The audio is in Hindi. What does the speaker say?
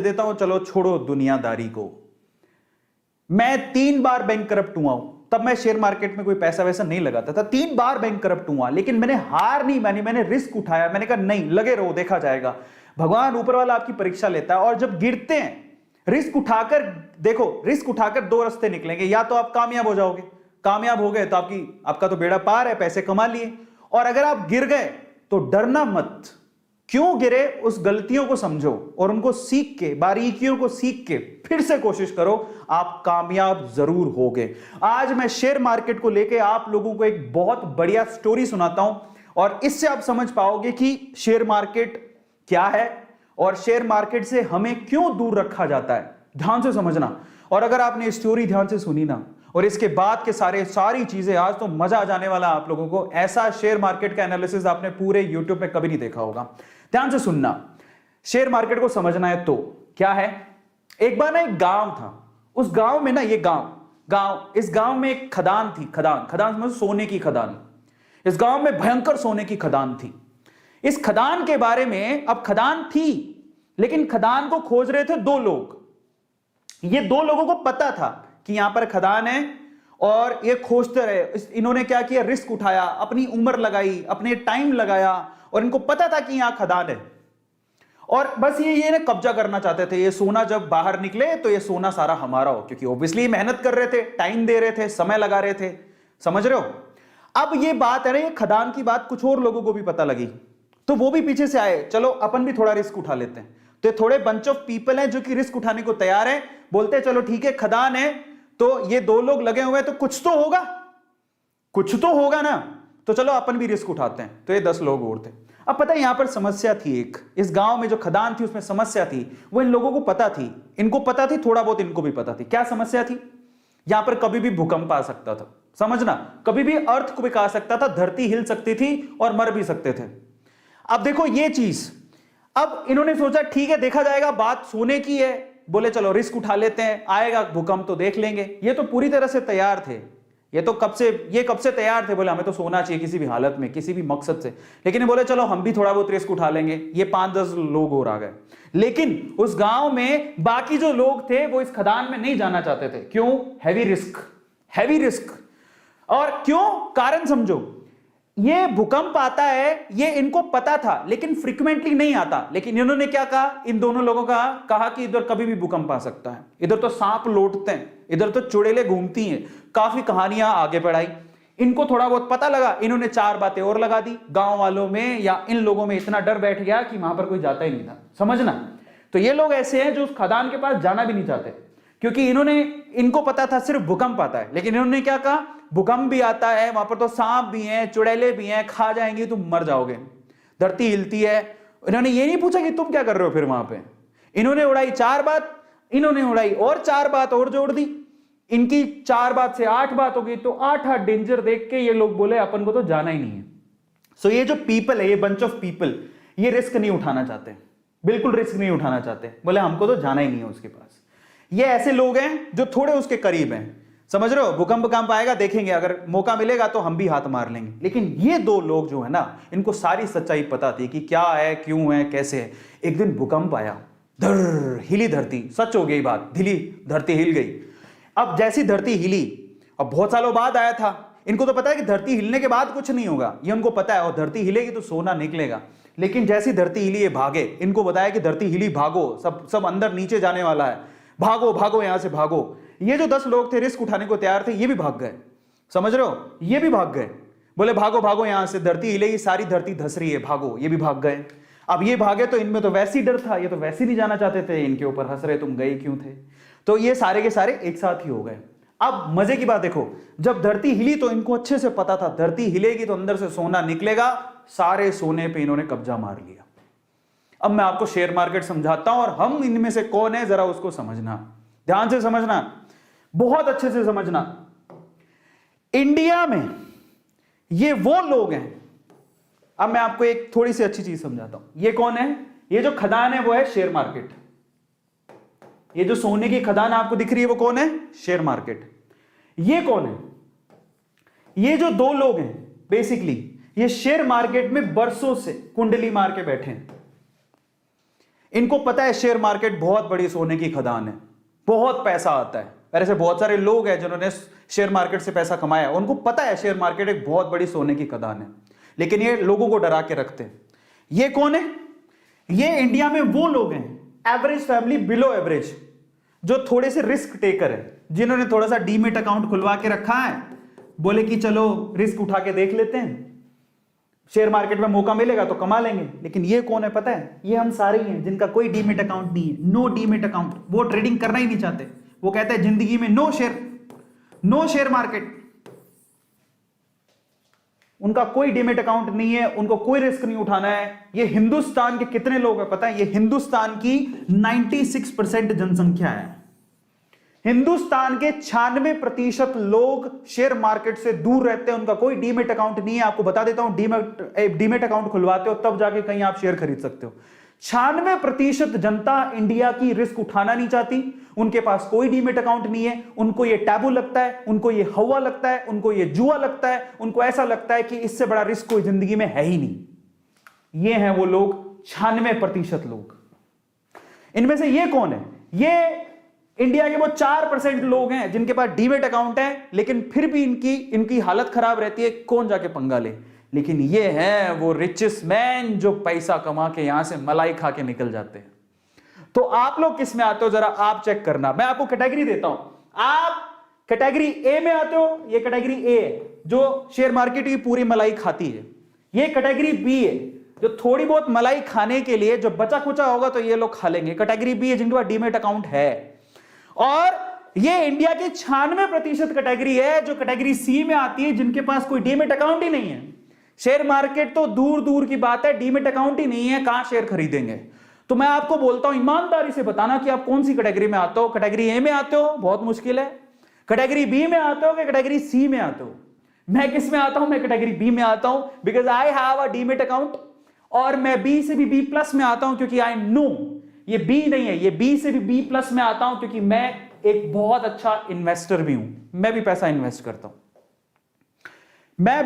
देता हूं, चलो छोड़ो दुनियादारी को। मैं 3 बार बैंक करप्ट हुआ हूं, तब मैं शेयर मार्केट में कोई पैसा वैसा नहीं लगाता था। 3 बार बैंक करप्ट हुआ, लेकिन मैंने हार नहीं मानी, मैंने रिस्क उठाया। मैंने कहा नहीं, लगे रहो, देखा जाएगा। भगवान ऊपर वाला आपकी परीक्षा लेता है, और जब गिरते हैं रिस्क उठाकर, देखो रिस्क उठाकर 2 रास्ते निकलेंगे। या तो आप कामयाब हो जाओगे, कामयाब हो गए तो आपका तो बेड़ा पार है, पैसे कमा लिए। और अगर आप गिर गए तो डरना मत, क्यों गिरे उस गलतियों को समझो और उनको सीख के, बारीकियों को सीख के फिर से कोशिश करो, आप कामयाब जरूर होगे। आज मैं शेयर मार्केट को लेके आप लोगों को एक बहुत बढ़िया स्टोरी सुनाता हूं, और इससे आप समझ पाओगे कि शेयर मार्केट क्या है और शेयर मार्केट से हमें क्यों दूर रखा जाता है। ध्यान से समझना, और अगर आपने स्टोरी ध्यान से सुनी ना, और इसके बाद के सारी चीजें, आज तो मजा आ जाने वाला आप लोगों को। ऐसा शेयर मार्केट का एनालिसिस आपने पूरे यूट्यूब में कभी नहीं देखा होगा। ध्यान से सुनना, शेयर मार्केट को समझना है तो क्या है। एक बार ना एक गांव था, उस गांव में ना, ये इस गांव में एक खदान थी। खदान समझो, सोने की खदान। इस गांव में भयंकर सोने की खदान थी। इस खदान के बारे में, अब खदान थी लेकिन खदान को खोज रहे थे 2 लोग। ये 2 लोगों को पता था कि यहां पर खदान है, और ये खोजते रहे। इन्होंने क्या किया, रिस्क उठाया, अपनी उम्र लगाई, अपने टाइम लगाया, और इनको पता था कि यहां खदान है। और बस ये कब्जा करना चाहते थे। ये सोना जब बाहर निकले तो ये सोना सारा हमारा हो, क्योंकि ऑब्वियसली मेहनत कर रहे थे, टाइम दे रहे थे, समय लगा रहे थे। समझ रहे हो। अब ये बात है ना, ये खदान की बात कुछ और लोगों को भी पता लगी, तो वो भी पीछे से आए, चलो अपन भी थोड़ा रिस्क उठा लेते हैं। तो ये थोड़े बंच ऑफ पीपल हैं जो कि रिस्क उठाने को तैयार है। बोलते हैं चलो ठीक है, खदान है तो ये 2 लोग लगे हुए हैं, तो कुछ तो होगा ना, तो चलो अपन भी रिस्क उठाते हैं। तो ये 10 लोग और थे। अब पता है यहां पर समस्या थी एक, इस गांव में जो खदान थी उसमें समस्या थी, वो इन लोगों को पता थी, इनको पता थी, थोड़ा बहुत इनको भी पता थी। क्या समस्या थी, यहां पर कभी भी भूकंप आ सकता था। समझना, कभी भी अर्थक्वेक आ सकता था, धरती हिल सकती थी और मर भी सकते थे। अब देखो ये चीज, अब इन्होंने सोचा ठीक है देखा जाएगा, बात सोने की है, बोले चलो रिस्क उठा लेते हैं, आएगा भूकंप तो देख लेंगे। ये तो पूरी तरह से तैयार थे, ये कब से तैयार थे, बोले हमें तो सोना चाहिए किसी भी हालत में, किसी भी मकसद से। लेकिन बोले चलो हम भी थोड़ा बहुत रिस्क उठा लेंगे। ये 5-10 लोग और आ गए, लेकिन उस गांव में बाकी जो लोग थे वो इस खदान में नहीं जाना चाहते थे। क्यों, हैवी रिस्क। और क्यों, कारण समझो। ये भूकंप आता है, ये इनको पता था, लेकिन फ्रीक्वेंटली नहीं आता। लेकिन इन्होंने क्या कहा, इन दोनों लोगों का कहा कि इधर कभी भी भूकंप आ सकता है, इधर तो सांप लौटते हैं, इधर तो चुड़ैलें घूमती हैं। काफी कहानियां आगे बढ़ाई, इनको थोड़ा बहुत पता लगा, इन्होंने 4 बातें और लगा दी। गांव वालों में या इन लोगों में इतना डर बैठ गया कि वहां पर कोई जाता ही नहीं था। समझना, तो ये लोग ऐसे हैं जो उस खदान के पास जाना भी नहीं चाहते, क्योंकि इनको पता था सिर्फ भूकंप आता है। लेकिन इन्होंने क्या कहा, भूकंप भी आता है, वहां पर तो सांप भी हैं, चुड़ैलें भी हैं, खा जाएंगी, तुम मर जाओगे, धरती हिलती है। इन्होंने ये नहीं पूछा कि तुम क्या कर रहे हो फिर वहां पे। इन्होंने उड़ाई 4 बात, इन्होंने उड़ाई और 4 बात और जोड़ दी। इनकी 4 बात से 8 बात हो गई, तो 8 डेंजर देख के ये लोग बोले अपन को तो जाना ही नहीं है। सो ये जो पीपल है, ये बंच ऑफ पीपल, ये रिस्क नहीं उठाना चाहते, बिल्कुल रिस्क नहीं उठाना चाहते। बोले हमको तो जाना ही नहीं है उसके पास। ये ऐसे लोग हैं जो थोड़े उसके करीब हैं। समझ रहे हो, भूकंप आएगा देखेंगे, अगर मौका मिलेगा तो हम भी हाथ मार लेंगे। लेकिन ये 2 लोग जो है ना, इनको सारी सच्चाई पता थी कि क्या है, क्यों है, कैसे है। एक दिन भूकंप आया, हिली धरती, सच हो गई बात, धरती हिल गई। अब जैसी धरती हिली, अब बहुत सालों बाद आया था, इनको तो पता है कि धरती हिलने के बाद कुछ नहीं होगा, ये उनको पता है, और धरती हिलेगी तो सोना निकलेगा। लेकिन जैसी धरती हिली, ये भागे, इनको बताया कि धरती हिली, भागो, सब अंदर नीचे जाने वाला है, भागो यहां से भागो। ये जो 10 लोग थे रिस्क उठाने को तैयार थे, ये भी भाग गए। समझ रहे हो, ये भी भाग गए, बोले भागो यहां से, धरती हिलेगी, सारी धरती धस रही है, भागो। ये भी भाग गए। अब ये भागे तो इनमें तो वैसे ही डर था, ये तो वैसे नहीं जाना चाहते थे, इनके ऊपर हंस रहे तुम गए क्यों थे। तो ये सारे के सारे एक साथ ही हो गए। अब मजे की बात देखो, जब धरती हिली तो इनको अच्छे से पता था धरती हिलेगी तो अंदर से सोना निकलेगा। सारे सोने पे इन्होंने कब्जा मार लिया। अब मैं आपको शेयर मार्केट समझाता हूं, और हम इनमें से कौन है जरा उसको समझना, ध्यान से समझना, बहुत अच्छे से समझना। इंडिया में ये वो लोग हैं, अब मैं आपको एक थोड़ी सी अच्छी चीज समझाता हूं। ये कौन है, ये जो खदान है वो है शेयर मार्केट। ये जो सोने की खदान आपको दिख रही है वो कौन है, शेयर मार्केट। ये कौन है, ये जो 2 लोग हैं बेसिकली, ये शेयर मार्केट में बरसों से कुंडली मार के बैठे हैं। इनको पता है शेयर मार्केट बहुत बड़ी सोने की खदान है, बहुत पैसा आता है। ऐसे बहुत सारे लोग हैं जिन्होंने शेयर मार्केट से पैसा कमाया, उनको पता है शेयर मार्केट एक बहुत बड़ी सोने की खदान है, लेकिन ये लोगों को डरा के रखते हैं। ये कौन है? ये इंडिया में वो लोग हैं, एवरेज फैमिली, बिलो एवरेज, जो थोड़े से रिस्क टेकर है, जिन्होंने थोड़ा सा डीमेट अकाउंट खुलवा के रखा है, बोले कि चलो रिस्क उठा के देख लेते हैं, शेयर मार्केट में मौका मिलेगा तो कमा लेंगे। लेकिन ये कौन है पता है? ये हम सारे ही हैं जिनका कोई डीमेट अकाउंट नहीं है, नो डीमेट अकाउंट। वो ट्रेडिंग करना ही नहीं चाहते, वो कहते हैं जिंदगी में नो शेयर मार्केट। उनका कोई डीमेट अकाउंट नहीं है, उनको कोई रिस्क नहीं उठाना है। ये हिंदुस्तान के कितने लोग हैं पता है? ये हिंदुस्तान की 96% जनसंख्या है। हिंदुस्तान के 96% लोग शेयर मार्केट से दूर रहते हैं, उनका कोई डीमेट अकाउंट नहीं है। आपको बता देता हूं, डीमेट अकाउंट खुलवाते हो तब जाके कहीं आप शेयर खरीद सकते हो। 96% जनता इंडिया की रिस्क उठाना नहीं चाहती, उनके पास कोई डीमेट अकाउंट नहीं है, उनको ये टैबू लगता है, उनको ये हवा लगता है, उनको ये जुआ लगता है, उनको ऐसा लगता है कि इससे बड़ा रिस्क कोई जिंदगी में है ही नहीं। ये हैं वो लोग, 96% लोग। इनमें से ये कौन है? ये इंडिया के वो 4% लोग हैं जिनके पास डीमेट अकाउंट है, लेकिन फिर भी इनकी हालत खराब रहती है, कौन जाके पंगा ले। लेकिन ये हैं वो रिचेस्ट मैन जो पैसा कमा के यहां से मलाई खा के निकल जाते हैं। तो आप लोग किस में आते हो, जरा आप चेक करना। मैं आपको कैटेगरी देता हूं, आप कैटेगरी ए में आते हो। ये कैटेगरी ए है जो शेयर मार्केट की पूरी मलाई खाती है। ये कैटेगरी बी है जो थोड़ी बहुत मलाई खाने के लिए जो बचा खुचा होगा तो ये लोग खा लेंगे। कैटेगरी बी है जिनके पास डीमेट अकाउंट है। और ये इंडिया की 96% कैटेगरी है जो कैटेगरी सी में आती है, जिनके पास कोई डीमेट अकाउंट ही नहीं है। शेयर मार्केट तो दूर दूर की बात है, डीमेट अकाउंट ही नहीं है, कहां शेयर खरीदेंगे। तो मैं आपको बोलता हूं, ईमानदारी से बताना कि आप कौन सी कैटेगरी में आते हो। कैटेगरी ए में आते हो, बहुत मुश्किल है। कैटेगरी बी में आते हो कि कैटेगरी सी में आते हो? मैं किस में आता हूं? मैं कैटेगरी बी में आता हूं, because I have a demat account. और मैं बी से भी बी प्लस में आता हूं क्योंकि आई नो ये बी नहीं है, ये बी से भी बी प्लस में आता हूं क्योंकि मैं एक बहुत अच्छा इन्वेस्टर भी हूं, मैं भी पैसा इन्वेस्ट करता हूं। मैं